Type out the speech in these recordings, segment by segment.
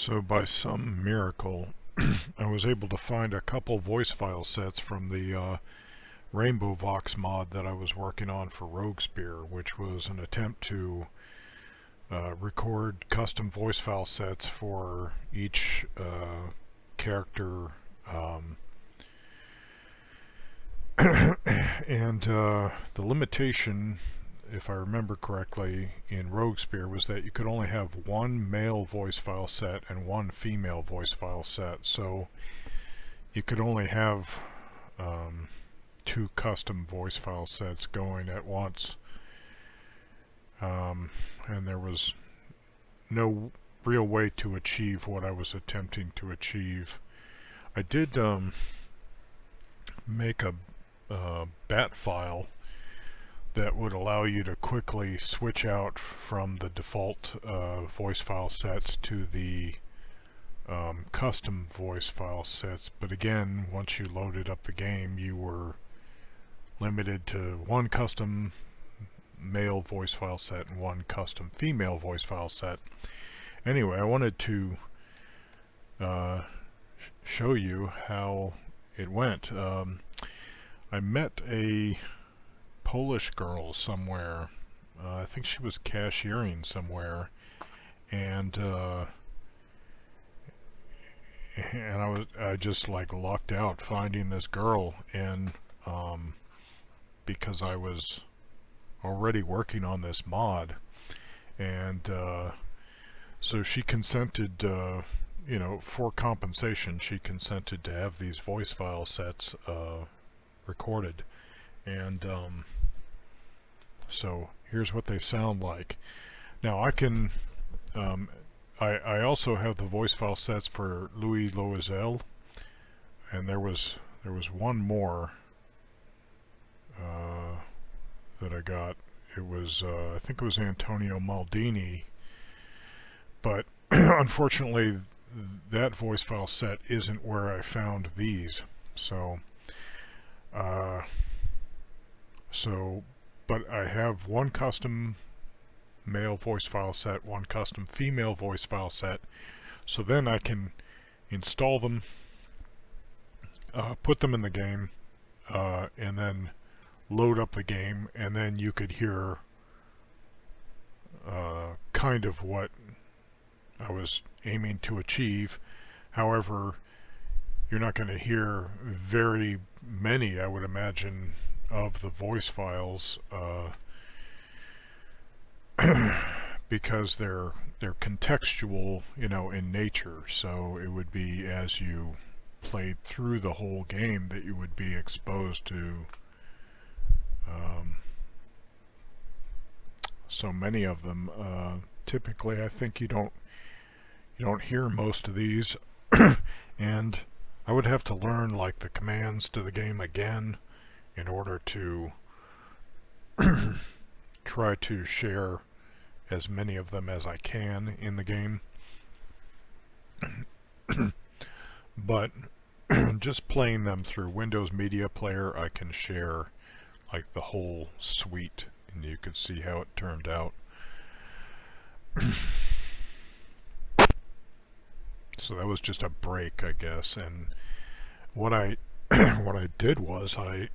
So by some miracle, I was able to find a couple voice file sets from the RainbowVOX mod that I was working on for Rogue Spear, which was an attempt to record custom voice file sets for each character, and the limitation, if I remember correctly, in Rogue Spear was that you could only have one male voice file set and one female voice file set, so you could only have two custom voice file sets going at once, and there was no real way to achieve what I was attempting to achieve. I did make a bat file that would allow you to quickly switch out from the default voice file sets to the custom voice file sets, but again, once you loaded up the game, you were limited to one custom male voice file set and one custom female voice file set. Anyway, I wanted to show you how it went. I met a Polish girl somewhere. I think she was cashiering somewhere, and I just like lucked out finding this girl, and because I was already working on this mod, and so she consented, you know, for compensation, she consented to have these voice file sets recorded, and so here's what they sound like. Now I can I also have the voice file sets for Louis Loisel, and there was one more that I got. It was I think it was Antonio Maldini, but unfortunately that voice file set isn't where I found these. So but I have one custom male voice file set, one custom female voice file set, so then I can install them, put them in the game, and then load up the game, and then you could hear kind of what I was aiming to achieve. However, you're not going to hear very many, I would imagine, of the voice files because they're contextual, you know, in nature. So it would be as you played through the whole game that you would be exposed to so many of them. Typically, I think you don't hear most of these, and I would have to learn like the commands to the game again in order to try to share as many of them as I can in the game. But just playing them through Windows Media Player, I can share like the whole suite, and you could see how it turned out. So that was just a break, I guess, and what I what I did was I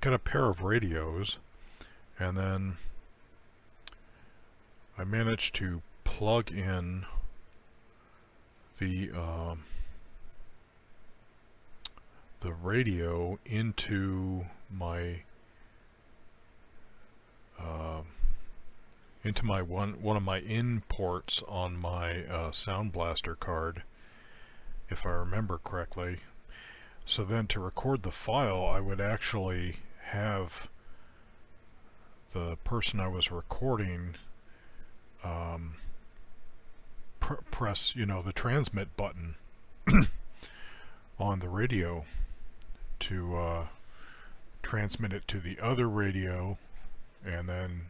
got a pair of radios, and then I managed to plug in the radio into my one of my in ports on my Sound Blaster card, if I remember correctly. So then to record the file, I would actually have the person I was recording press, you know, the transmit button on the radio to transmit it to the other radio, and then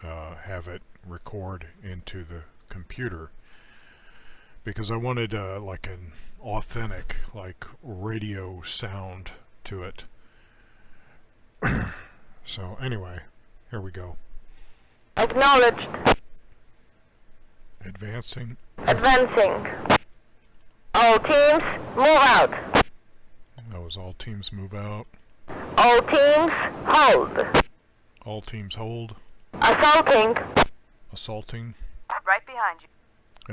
have it record into the computer, because I wanted like an authentic like radio sound to it. So anyway, here we go. Acknowledged. Advancing. Advancing. All teams, move out. That was all teams move out. All teams, hold. All teams hold. Assaulting. Assaulting. Right behind you.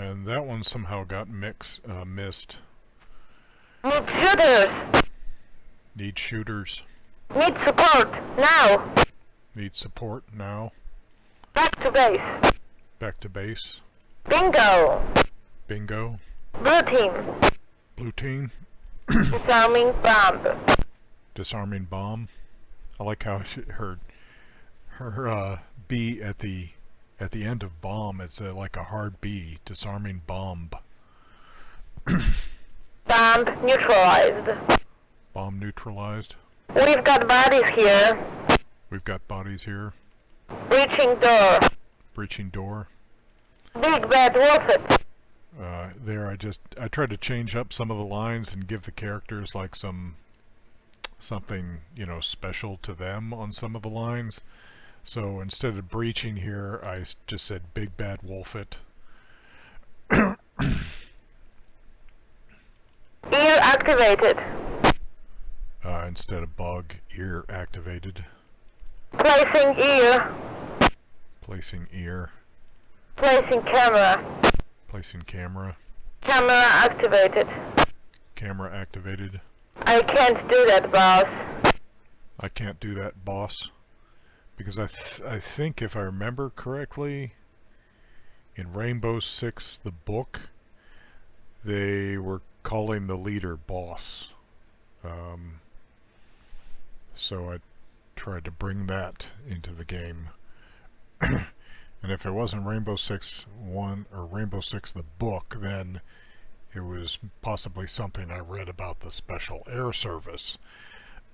And that one somehow got missed. Need shooters. Need shooters. Need support, now. Need support now. Back to base. Back to base. Bingo. Bingo. Blue team. Blue team. Disarming bomb. Disarming bomb. I like how her B at the end of bomb. It's like a hard B. Disarming bomb. Bomb neutralized. Bomb neutralized. We've got bodies here. We've got bodies here. Breaching door. Breaching door. Big bad wolf. There I tried to change up some of the lines and give the characters like something, you know, special to them on some of the lines. So instead of breaching here, I just said big bad wolf it. Ear activated. Instead of bug, ear activated. Placing ear. Placing ear. Placing camera. Placing camera. Camera activated. Camera activated. I can't do that, boss. I can't do that, boss. Because I think if I remember correctly, in Rainbow Six, the book, they were calling the leader boss. So I tried to bring that into the game. And if it wasn't Rainbow Six 1 or Rainbow Six the book, then it was possibly something I read about the Special Air Service.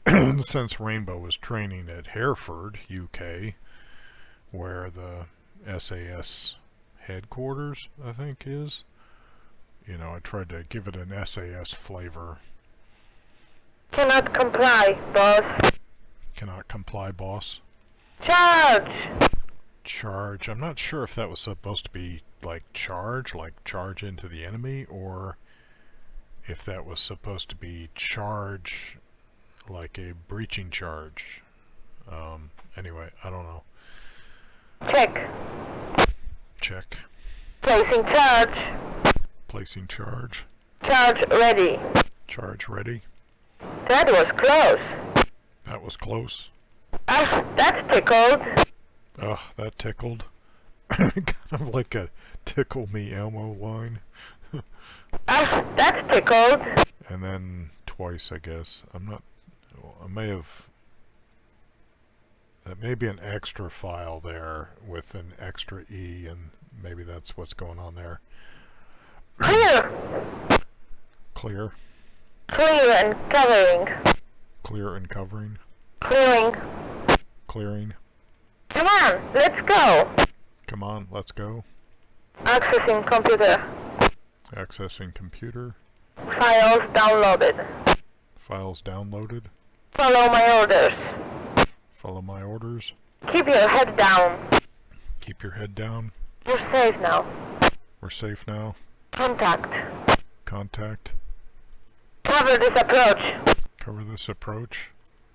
Since Rainbow was training at Hereford, UK, where the SAS headquarters, I think, is. You know, I tried to give it an SAS flavor. Cannot comply, boss. Cannot comply, boss. Charge! Charge. I'm not sure if that was supposed to be like charge into the enemy, or if that was supposed to be charge like a breaching charge. Anyway, I don't know. Check. Check. Placing charge. Placing charge. Charge ready. Charge ready. That was close. That was close. Ah, that tickled. Ugh, that tickled. Kind of like a tickle me Elmo line. Ah, that tickled. And then twice, I guess. I may have... That may be an extra file there with an extra E, and maybe that's what's going on there. Clear. Clear. Clear and covering. Clear and covering. Clearing. Clearing. Come on, let's go. Come on, let's go. Accessing computer. Accessing computer. Files downloaded. Files downloaded. Follow my orders. Follow my orders. Keep your head down. Keep your head down. You're safe now. We're safe now. Contact. Contact. Cover this approach. Cover this approach.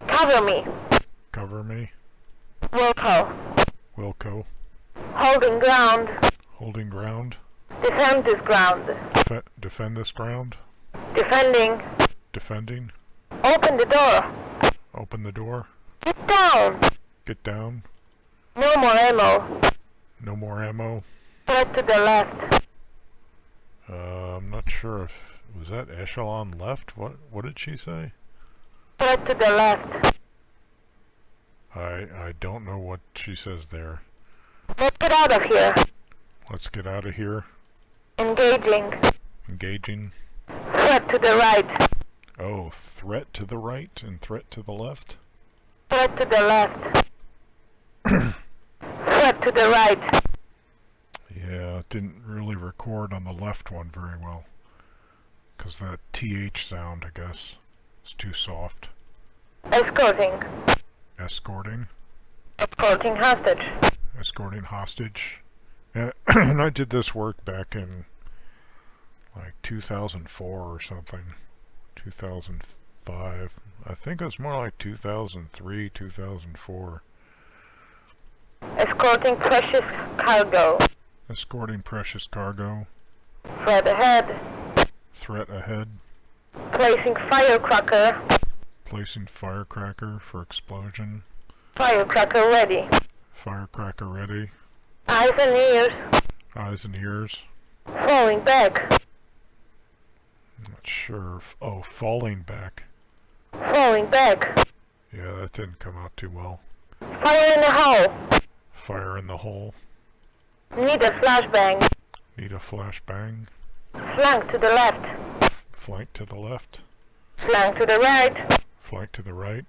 Cover me. Cover me. Wilco. Wilco. Holding ground. Holding ground. Defend this ground. Defend this ground. Defending. Defending. Open the door. Open the door. Get down. Get down. No more ammo. No more ammo. Threat to the left. I'm not sure if... Was that echelon left? What did she say? Threat to the left. I don't know what she says there. Let's get out of here. Let's get out of here. Engaging. Engaging. Threat to the right. Oh, threat to the right and threat to the left? Threat to the left. Threat to the right. Yeah, it didn't really record on the left one very well. Because that TH sound, I guess, is too soft. Escorting. Escorting. Escorting hostage. Escorting hostage. and I did this work back in like 2004 or something. 2005. I think it was more like 2003, 2004. Escorting precious cargo. Escorting precious cargo. Threat ahead. Threat ahead. Placing firecracker. Placing firecracker for explosion. Firecracker ready. Firecracker ready. Eyes and ears. Eyes and ears. Falling back. Not sure. Oh, falling back. Falling back. Yeah, that didn't come out too well. Fire in the hole. Fire in the hole. Need a flashbang. Need a flashbang. Flank to the left. Flank to the left. Flank to the right. Flank to the right.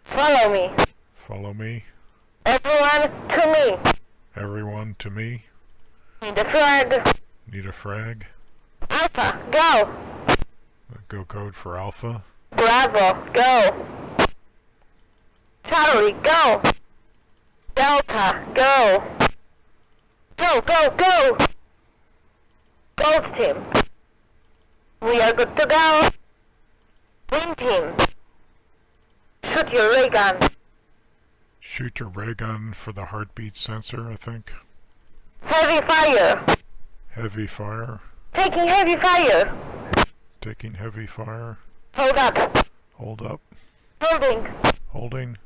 Follow me. Follow me. Everyone to me. Everyone to me. Need a flag. Need a frag. Alpha, go. Go code for Alpha. Bravo, go. Charlie, go. Delta, go. Go, go, go. Gold team. We are good to go. Wing team. Shoot your ray gun. Shoot your ray gun for the heartbeat sensor, I think. Heavy fire. Heavy fire. Taking heavy fire. Taking heavy fire. Hold up. Hold up. Holding. Holding.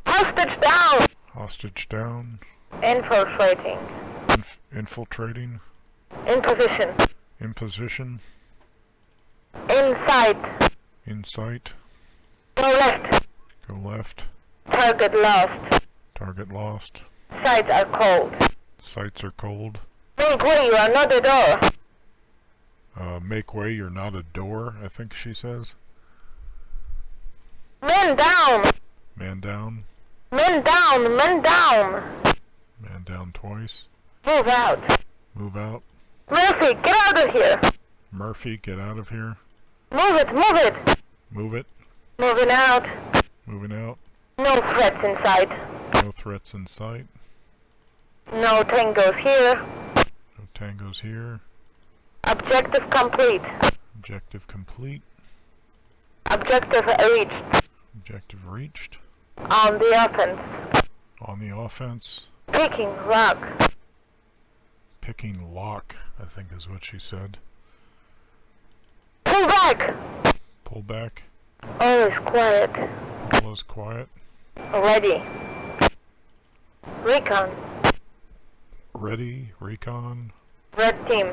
Hostage down. Hostage down. Infiltrating. Infiltrating. In position. In position. In sight. In sight. Go left. Go left. Target lost. Target lost. Sights are cold. Sights are cold. Make way, you are not a door. Make way, you're not a door, I think she says. Men down. Man down. Men down. Men down. Man down twice. Move out. Move out. Murphy, get out of here. Murphy, get out of here. Move it. Move it. Move it. Moving out. Moving out. No threats in sight. No threats in sight. No tangos here. No tangos here. Objective complete. Objective complete. Objective reached. Objective reached. On the offense. On the offense. Picking lock. Picking lock, I think is what she said. Pull back. Pull back. All is quiet. All is quiet. Ready. Recon. Ready. Recon. Red team.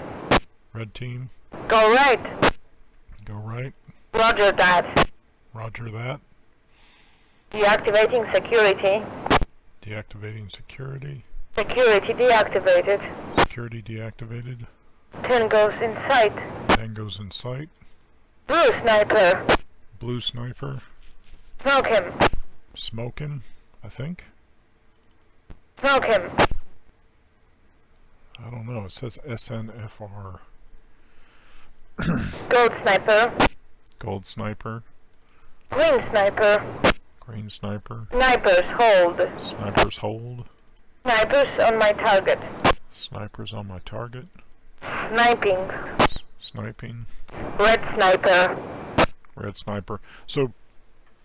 Red team. Go right. Go right. Roger that. Roger that. Deactivating security. Deactivating security. Security deactivated. Security deactivated. Tangos in sight. Tango's in sight. Blue sniper. Blue sniper. Smoke him. Smoke him, I think. Smoke him. I don't know, it says SNFR. Gold sniper. Gold sniper. Green sniper. Green sniper. Snipers hold. Snipers hold. Snipers on my target. Snipers on my target. Sniping. Sniping. Red sniper. Red sniper. So,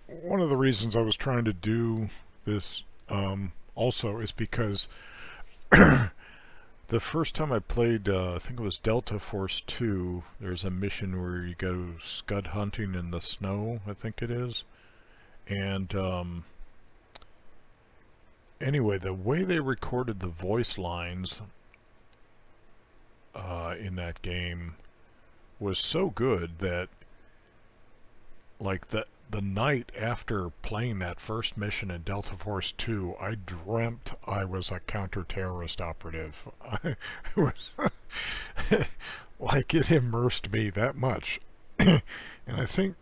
one of the reasons I was trying to do this also is because the first time I played, I think it was Delta Force 2, there's a mission where you go scud hunting in the snow, I think it is. And anyway, the way they recorded the voice lines in that game was so good that, like, the night after playing that first mission in Delta Force 2, I dreamt I was a counter-terrorist operative. It was like, it immersed me that much. And I think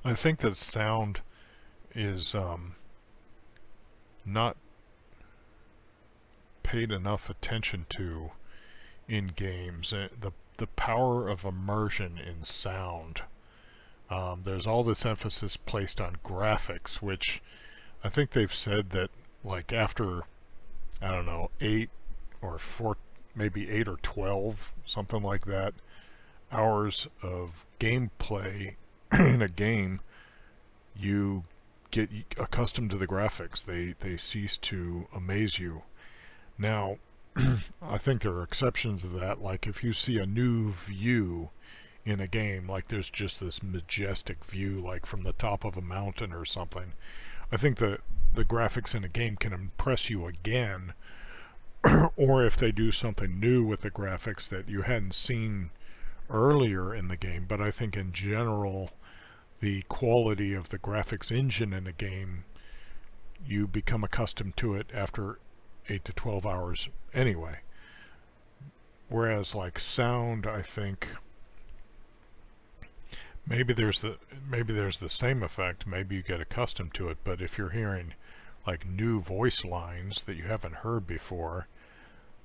I think that sound is not paid enough attention to in games. The power of immersion in sound. There's all this emphasis placed on graphics, which I think they've said that, like, after I don't know, 8 or 4, maybe 8 or 12, something like that, hours of gameplay in a game, you get accustomed to the graphics. They cease to amaze you. Now, I think there are exceptions to that, like if you see a new view in a game, like there's just this majestic view, like from the top of a mountain or something. I think the graphics in a game can impress you again, or if they do something new with the graphics that you hadn't seen earlier in the game. But I think in general, the quality of the graphics engine in a game, you become accustomed to it after 8 to 12 hours anyway. Whereas like sound, I think maybe there's the same effect. Maybe you get accustomed to it, but if you're hearing like new voice lines that you haven't heard before,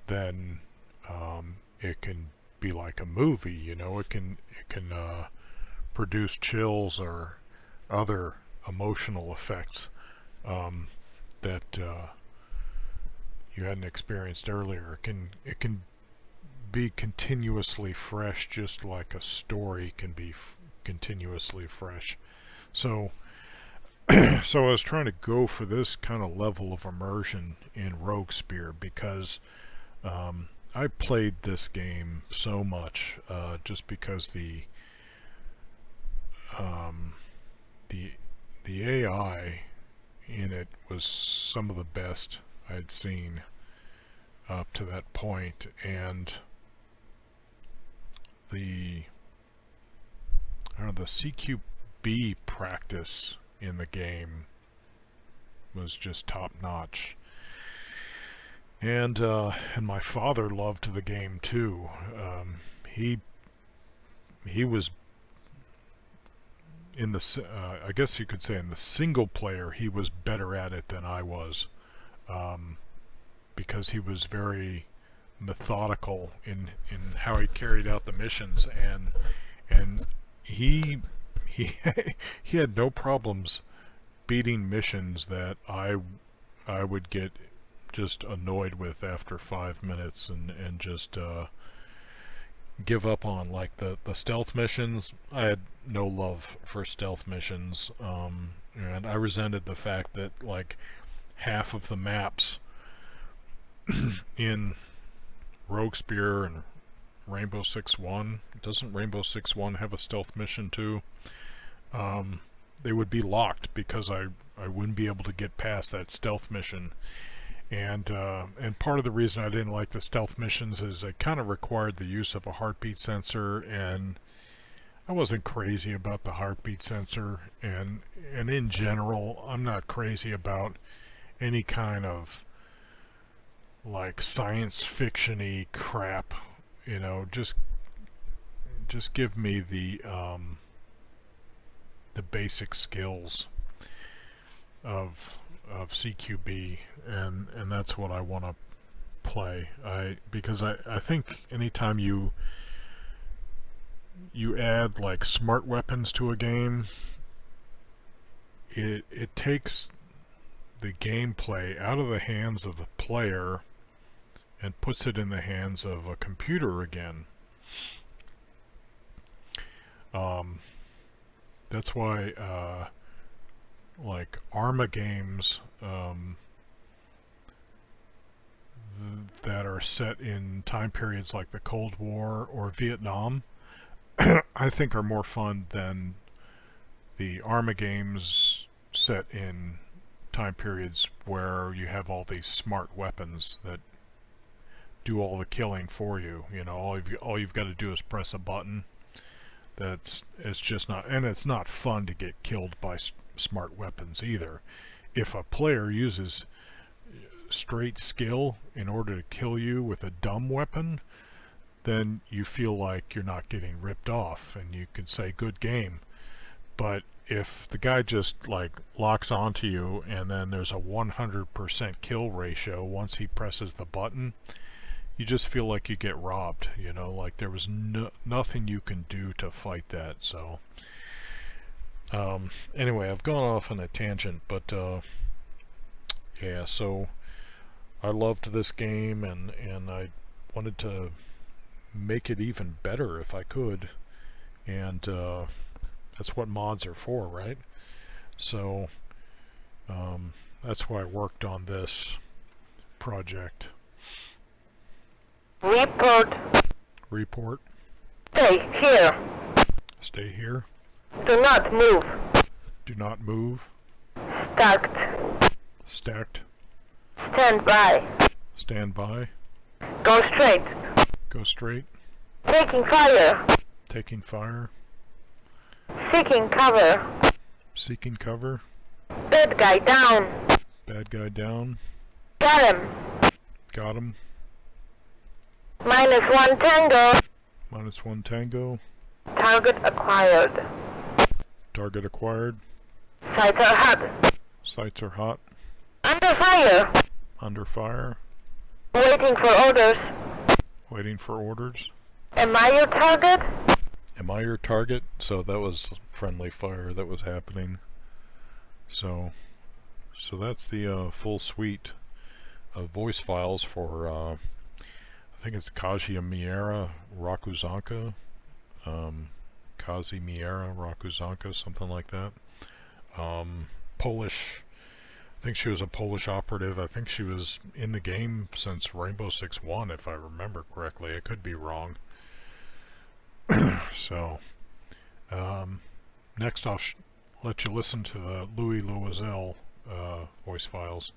then it can be like a movie. You know, it can produce chills or other emotional effects that you hadn't experienced earlier. It can be continuously fresh, just like a story can be continuously fresh. So so I was trying to go for this kind of level of immersion in Rogue Spear because I played this game so much just because the AI in it was some of the best I'd seen up to that point, and the CQB practice in the game was just top notch. And my father loved the game too. He was in the I guess you could say in the single player he was better at it than I was, because he was very methodical in how he carried out the missions, and he he had no problems beating missions that I would get just annoyed with after 5 minutes and just give up on. Like the stealth missions, I had no love for stealth missions, and I resented the fact that like half of the maps in Rogue Spear and Rainbow Six One, doesn't Rainbow Six One have a stealth mission too? They would be locked because I wouldn't be able to get past that stealth mission. And part of the reason I didn't like the stealth missions is it kind of required the use of a heartbeat sensor, and I wasn't crazy about the heartbeat sensor, and in general I'm not crazy about any kind of like science fiction-y crap, you know. Just give me the basic skills of CQB, and that's what I want to play. Because I think anytime you add like smart weapons to a game, it takes the gameplay out of the hands of the player and puts it in the hands of a computer again. That's why like Arma games that are set in time periods like the Cold War or Vietnam I think are more fun than the Arma games set in time periods where you have all these smart weapons that do all the killing for you. You know, all you've got to do is press a button. It's just not, and it's not fun to get killed by smart weapons either. If a player uses straight skill in order to kill you with a dumb weapon, then you feel like you're not getting ripped off and you can say good game. But if the guy just like locks onto you and then there's a 100% kill ratio once he presses the button, you just feel like you get robbed, you know, like there was nothing you can do to fight that. So anyway, I've gone off on a tangent, but yeah, so I loved this game, and I wanted to make it even better if I could, and that's what mods are for, right? So that's why I worked on this project. Report. Report. Stay here. Stay here. Do not move. Do not move. Stacked. Stacked. Stand by. Stand by. Go straight. Go straight. Taking fire. Taking fire. Seeking cover. Seeking cover. Bad guy down. Bad guy down. Got him. Got him. -1 tango. -1 tango. Target acquired. Target acquired. Sights are hot. Sights are hot. Under fire. Under fire. Waiting for orders. Waiting for orders. Am I your target? Am I your target? So that was friendly fire that was happening. So that's the full suite of voice files for I think it's Kazimiera, Rakuzanka, Kazimiera, Rakuzanka, something like that. Polish. I think she was a Polish operative. I think she was in the game since Rainbow Six One, if I remember correctly. I could be wrong. So, next I'll let you listen to the Louis Loisel voice files.